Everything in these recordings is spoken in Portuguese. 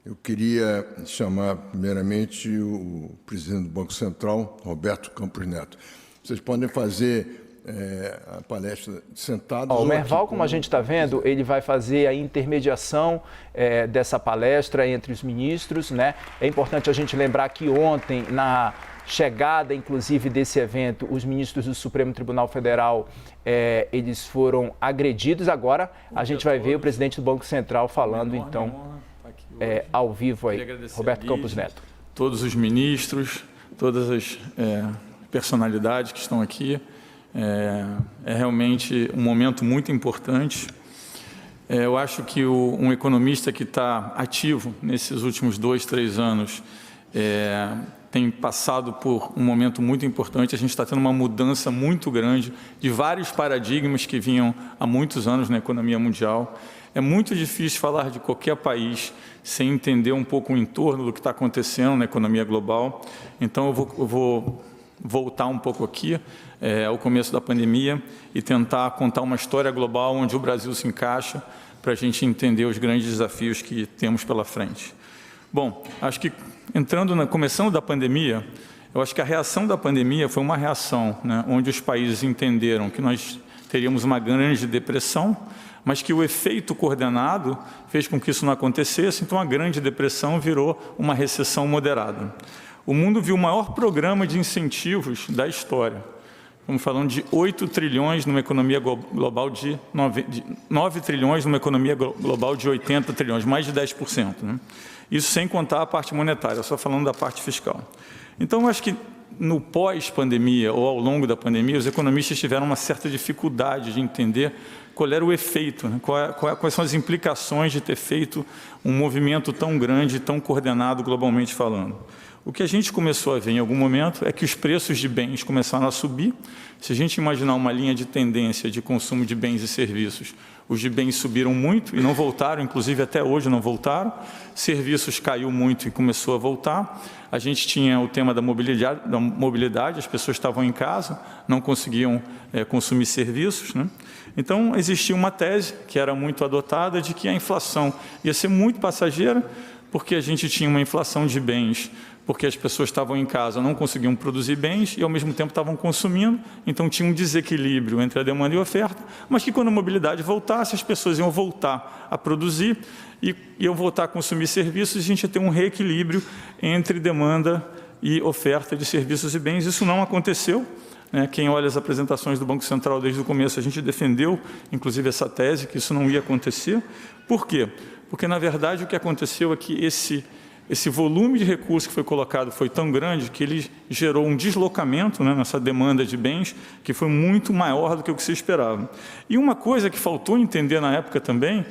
Eu queria chamar, primeiramente, o presidente do Banco Central, Roberto Campos Neto. Vocês podem fazer a palestra sentados. O Merval, como a gente está vendo, ele vai fazer a intermediação dessa palestra entre os ministros, né? É importante a gente lembrar que ontem, na chegada, inclusive, desse evento, os ministros do Supremo Tribunal Federal, eles foram agredidos. Agora, a gente vai ver o presidente do Banco Central falando, então, ao vivo aí. Roberto Campos Neto. Todos os ministros, todas as personalidades que estão aqui. É realmente um momento muito importante. Eu acho que um economista que está ativo nesses últimos 2, 3 anos tem passado por um momento muito importante. A gente está tendo uma mudança muito grande de vários paradigmas que vinham há muitos anos na economia mundial. É muito difícil falar de qualquer país sem entender um pouco o entorno do que está acontecendo na economia global. Então, eu vou voltar um pouco aqui ao começo da pandemia e tentar contar uma história global onde o Brasil se encaixa para a gente entender os grandes desafios que temos pela frente. Bom, acho que começando da pandemia, eu acho que a reação da pandemia foi uma reação, né, onde os países entenderam que nós teríamos uma grande depressão, mas que o efeito coordenado fez com que isso não acontecesse, então a grande depressão virou uma recessão moderada. O mundo viu o maior programa de incentivos da história. Estamos falando de 8 trilhões numa economia global de 9 trilhões numa economia global de 80 trilhões, mais de 10%. Né? Isso sem contar a parte monetária, só falando da parte fiscal. Então, eu acho que no pós-pandemia ou ao longo da pandemia, os economistas tiveram uma certa dificuldade de entender qual era o efeito, né? Quais são as implicações de ter feito um movimento tão grande, tão coordenado globalmente falando. O que a gente começou a ver em algum momento é que os preços de bens começaram a subir. Se a gente imaginar uma linha de tendência de consumo de bens e serviços, os de bens subiram muito e não voltaram, inclusive até hoje não voltaram. Serviços caiu muito e começou a voltar. A gente tinha o tema da mobilidade, as pessoas estavam em casa, não conseguiam consumir serviços, né? Então, existia uma tese que era muito adotada de que a inflação ia ser muito passageira, porque a gente tinha uma inflação de bens, porque as pessoas estavam em casa, não conseguiam produzir bens e, ao mesmo tempo, estavam consumindo, então tinha um desequilíbrio entre a demanda e a oferta, mas que, quando a mobilidade voltasse, as pessoas iam voltar a produzir e iam voltar a consumir serviços, e a gente ia ter um reequilíbrio entre demanda e oferta de serviços e bens. Isso não aconteceu. Quem olha as apresentações do Banco Central desde o começo, a gente defendeu, inclusive, essa tese, que isso não ia acontecer. Por quê? Porque, na verdade, o que aconteceu é que esse volume de recursos que foi colocado foi tão grande que ele gerou um deslocamento, né, nessa demanda de bens que foi muito maior do que o que se esperava. E uma coisa que faltou entender na época também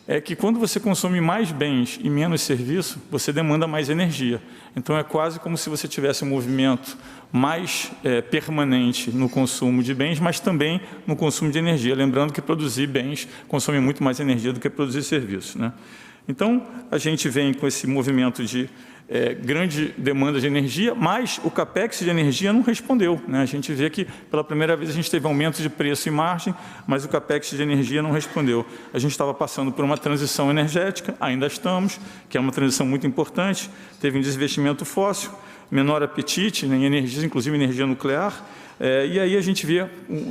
é que quando você consome mais bens e menos serviço, você demanda mais energia. Então, é quase como se você tivesse um movimento mais permanente no consumo de bens, mas também no consumo de energia. Lembrando que produzir bens consome muito mais energia do que produzir serviços, né? Então, a gente vem com esse movimento de grande demanda de energia, mas o capex de energia não respondeu, né? A gente vê que, pela primeira vez, a gente teve aumento de preço e margem, mas o capex de energia não respondeu. A gente estava passando por uma transição energética, ainda estamos, que é uma transição muito importante, teve um desinvestimento fóssil, menor apetite em energias, inclusive energia nuclear, e aí a gente vê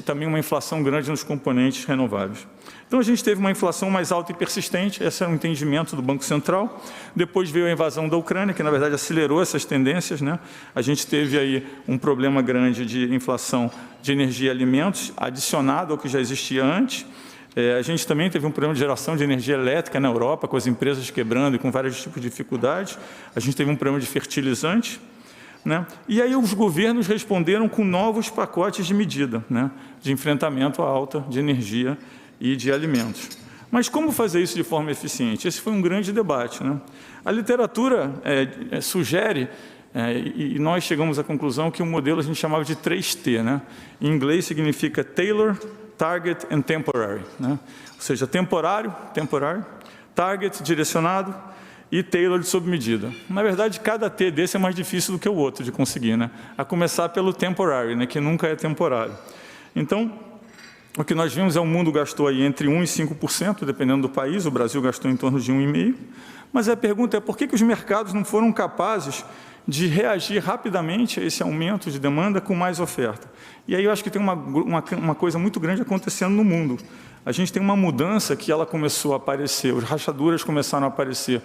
também uma inflação grande nos componentes renováveis. Então, a gente teve uma inflação mais alta e persistente, esse era o entendimento do Banco Central. Depois veio a invasão da Ucrânia, que, na verdade, acelerou essas tendências, né? A gente teve aí um problema grande de inflação de energia e alimentos, adicionado ao que já existia antes. A gente também teve um problema de geração de energia elétrica na Europa, com as empresas quebrando e com vários tipos de dificuldades. A gente teve um problema de fertilizante, né? E aí os governos responderam com novos pacotes de medida, né, de enfrentamento à alta de energia e de alimentos. Mas como fazer isso de forma eficiente? Esse foi um grande debate, né? A literatura sugere, e nós chegamos à conclusão que o modelo a gente chamava de 3T, né? Em inglês significa Tailor, Target and Temporary, né? Ou seja, temporário, target, direcionado, e tailored sob medida. Na verdade, cada T desse é mais difícil do que o outro de conseguir, né? A começar pelo temporary, né, que nunca é temporário. Então, o que nós vimos é o mundo gastou aí entre 1% e 5%, dependendo do país. O Brasil gastou em torno de 1,5%. Mas a pergunta é por que os mercados não foram capazes de reagir rapidamente a esse aumento de demanda com mais oferta? E aí eu acho que tem uma coisa muito grande acontecendo no mundo. A gente tem uma mudança que ela começou a aparecer, as rachaduras começaram a aparecer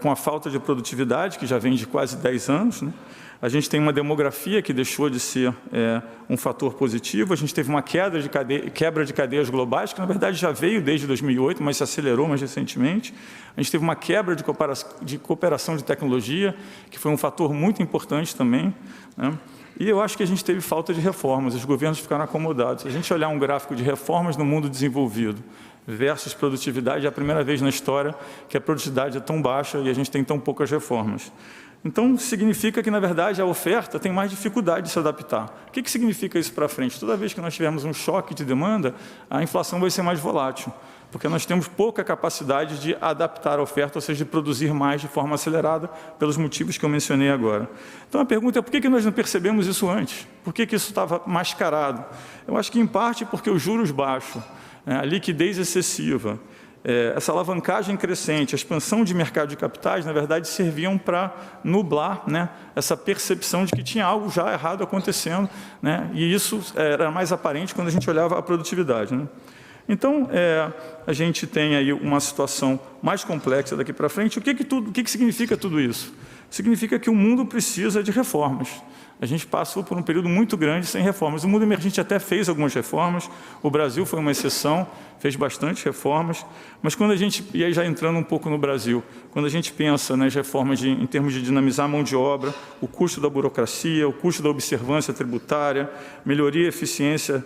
com a falta de produtividade, que já vem de quase 10 anos, né? A gente tem uma demografia que deixou de ser um fator positivo, a gente teve uma quebra de cadeias globais, que na verdade já veio desde 2008, mas se acelerou mais recentemente. A gente teve uma quebra de cooperação de tecnologia, que foi um fator muito importante também, né? E eu acho que a gente teve falta de reformas, os governos ficaram acomodados. Se a gente olhar um gráfico de reformas no mundo desenvolvido versus produtividade, é a primeira vez na história que a produtividade é tão baixa e a gente tem tão poucas reformas. Então, significa que, na verdade, a oferta tem mais dificuldade de se adaptar. O que significa isso para frente? Toda vez que nós tivermos um choque de demanda, a inflação vai ser mais volátil, porque nós temos pouca capacidade de adaptar a oferta, ou seja, de produzir mais de forma acelerada, pelos motivos que eu mencionei agora. Então, a pergunta é por que nós não percebemos isso antes? Por que isso estava mascarado? Eu acho que, em parte, porque os juros baixos, a liquidez excessiva, essa alavancagem crescente, a expansão de mercado de capitais, na verdade, serviam para nublar, né, essa percepção de que tinha algo já errado acontecendo, né, e isso era mais aparente quando a gente olhava a produtividade, né. Então, a gente tem aí uma situação mais complexa daqui para frente. O que significa tudo isso? Significa que o mundo precisa de reformas. A gente passou por um período muito grande sem reformas. O mundo emergente até fez algumas reformas, o Brasil foi uma exceção, fez bastante reformas, mas quando a gente, e aí já entrando um pouco no Brasil, quando a gente pensa nas reformas em termos de dinamizar a mão de obra, o custo da burocracia, o custo da observância tributária, melhoria e eficiência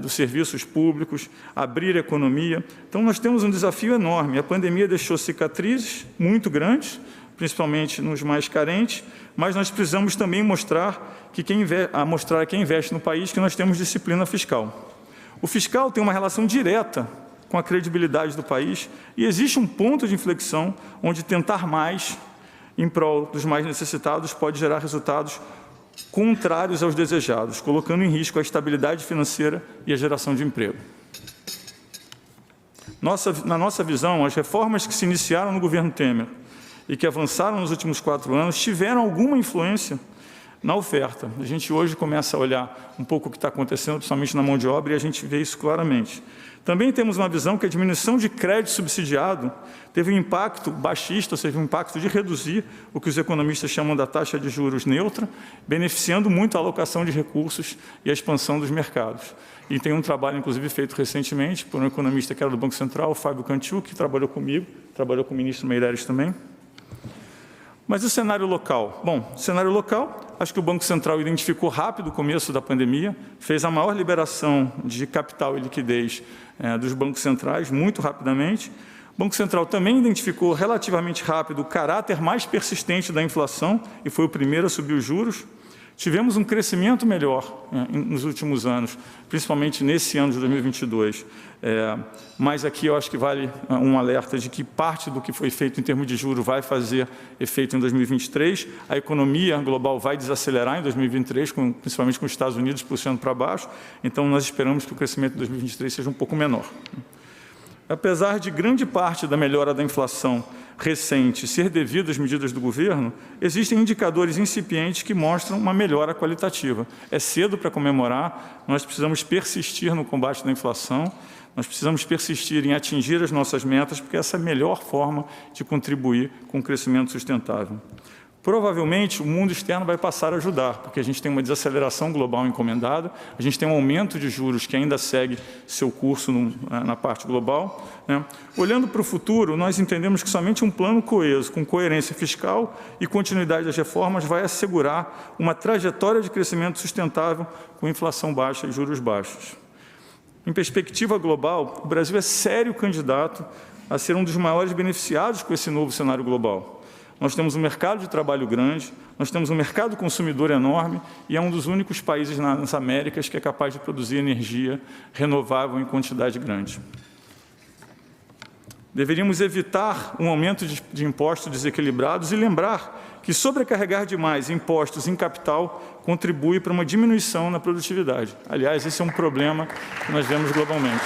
dos serviços públicos, abrir a economia. Então, nós temos um desafio enorme. A pandemia deixou cicatrizes muito grandes, principalmente nos mais carentes, mas nós precisamos também mostrar a quem investe no país que nós temos disciplina fiscal. O fiscal tem uma relação direta com a credibilidade do país e existe um ponto de inflexão onde tentar mais em prol dos mais necessitados pode gerar resultados contrários aos desejados, colocando em risco a estabilidade financeira e a geração de emprego. Na nossa visão, as reformas que se iniciaram no governo Temer e que avançaram nos últimos 4 anos tiveram alguma influência na oferta. A gente hoje começa a olhar um pouco o que está acontecendo, principalmente na mão de obra, e a gente vê isso claramente. Também temos uma visão que a diminuição de crédito subsidiado teve um impacto baixista, ou seja, um impacto de reduzir o que os economistas chamam da taxa de juros neutra, beneficiando muito a alocação de recursos e a expansão dos mercados. E tem um trabalho, inclusive, feito recentemente por um economista que era do Banco Central, o Fábio Cantiu, que trabalhou comigo, trabalhou com o ministro Meireles também. Mas o cenário local? Bom, cenário local, acho que o Banco Central identificou rápido o começo da pandemia, fez a maior liberação de capital e liquidez dos bancos centrais, muito rapidamente. O Banco Central também identificou relativamente rápido o caráter mais persistente da inflação e foi o primeiro a subir os juros. Tivemos um crescimento melhor nos últimos anos, principalmente nesse ano de 2022. Mas aqui eu acho que vale um alerta de que parte do que foi feito em termos de juros vai fazer efeito em 2023. A economia global vai desacelerar em 2023, principalmente com os Estados Unidos puxando para baixo. Então, nós esperamos que o crescimento de 2023 seja um pouco menor. Apesar de grande parte da melhora da inflação recente ser devido às medidas do governo, existem indicadores incipientes que mostram uma melhora qualitativa. É cedo para comemorar, nós precisamos persistir no combate da inflação, nós precisamos persistir em atingir as nossas metas, porque essa é a melhor forma de contribuir com o crescimento sustentável. Provavelmente, o mundo externo vai passar a ajudar, porque a gente tem uma desaceleração global encomendada, a gente tem um aumento de juros que ainda segue seu curso na parte global, né? Olhando para o futuro, nós entendemos que somente um plano coeso, com coerência fiscal e continuidade das reformas, vai assegurar uma trajetória de crescimento sustentável com inflação baixa e juros baixos. Em perspectiva global, o Brasil é sério candidato a ser um dos maiores beneficiados com esse novo cenário global. Nós temos um mercado de trabalho grande, nós temos um mercado consumidor enorme e é um dos únicos países nas Américas que é capaz de produzir energia renovável em quantidade grande. Deveríamos evitar um aumento de impostos desequilibrados e lembrar que sobrecarregar demais impostos em capital contribui para uma diminuição na produtividade. Aliás, esse é um problema que nós vemos globalmente.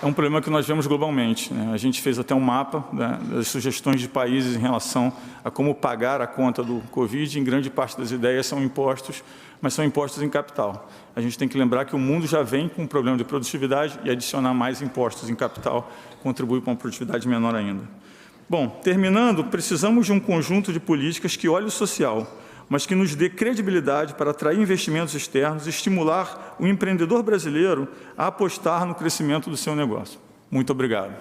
é um problema que nós vemos globalmente, né? A gente fez até um mapa, né, das sugestões de países em relação a como pagar a conta do Covid. Em grande parte das ideias são impostos, mas são impostos em capital. A gente tem que lembrar que o mundo já vem com um problema de produtividade e adicionar mais impostos em capital contribui para uma produtividade menor ainda. Bom, terminando, precisamos de um conjunto de políticas que olhe o social, mas que nos dê credibilidade para atrair investimentos externos e estimular o empreendedor brasileiro a apostar no crescimento do seu negócio. Muito obrigado.